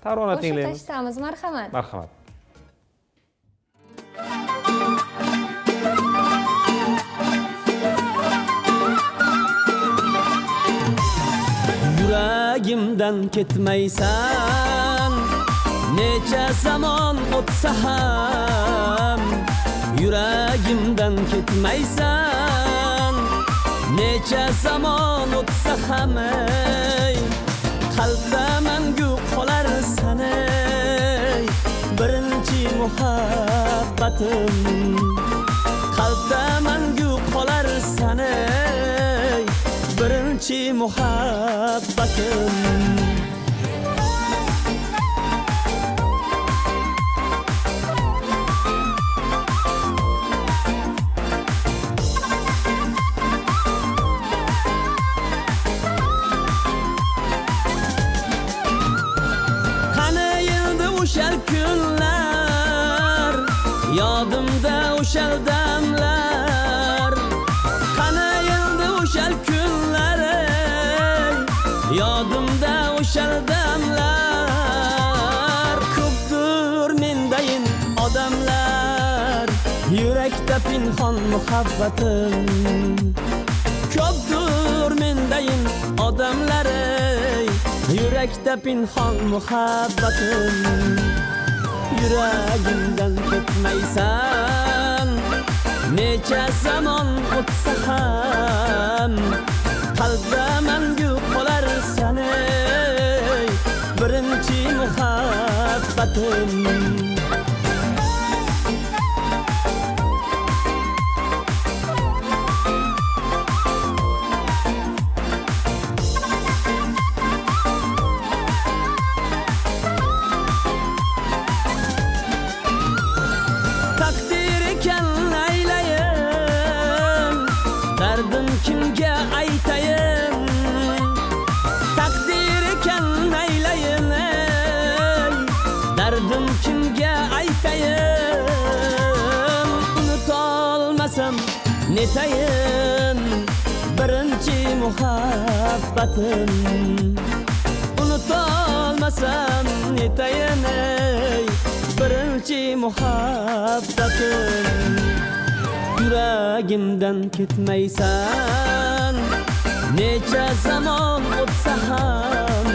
tarona tinglaymiz. Tashlamiz, marhamat. Marhamat. Yuragimdan ketmaysan, necha zamon o'tsa ham. Yuragimdan ketmaysan, necha zamon o'tsa ham. Qalbda mangu qolarsan, birinchi muhabbatim. Qalbda mangu qolarsan, birinchi muhabbatim. Qani endi o'sha kunlar, yodimda o'sha damlar. Qani endi o'sha kunlar, yodimda o'sha damlar. Ko'pdir mendayin odamlar, yurakda pinhon muhabbatim. Ko'pdir mendayin odamlar, yurakda pinhon muhabbatim. Yuragimdan ketmaysan, necha zamon o'tsa ham. Qalbda mangu qolarsan, birinchi muhabbatim. Takdir ekan aylayim, dardim kimga aytayim. Takdir ekan aylayim, dardim kimga aytayim. Unutolmasam netayin, birinchi muhabbatim. Unutolmasam netayin, birinchi muhabbatim. Yuragimdan ketmaysan, necha zamon o'tsa ham.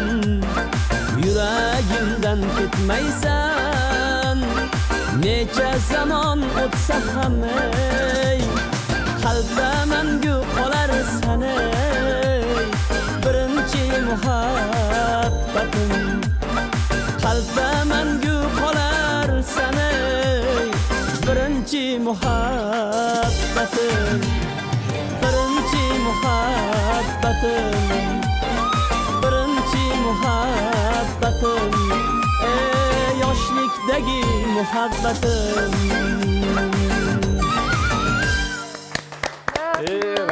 Yuragimdan ketmaysan, necha zamon o'tsa ham. Qalbda mangu qolarsan, birinchi muhabbatim. Qalbda mangu qolarsan, birinchi muhabbatim. Birinchi muhabbatim. Birinchi muhabbatim. Yoshlikdagi muhabbatim.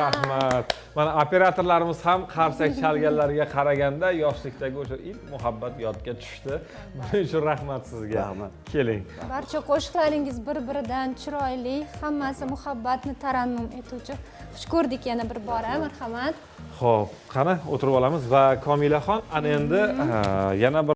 Rahmat. Mana operatorlarimiz ham qarsak chalganlarga qaraganda yoshlikdagi o'sha ilk muhabbat yodga tushdi. Buning uchun rahmat sizga. Rahmat. Keling. Barcha qo'shiqlaringiz bir-biridan chiroyli, hammasi muhabbatni tarannum etuvchi. Xush ko'rdik yana bir bora, marhamat. Xo'p, qani o'tirib olamiz va Komilaxon ana endi yana bir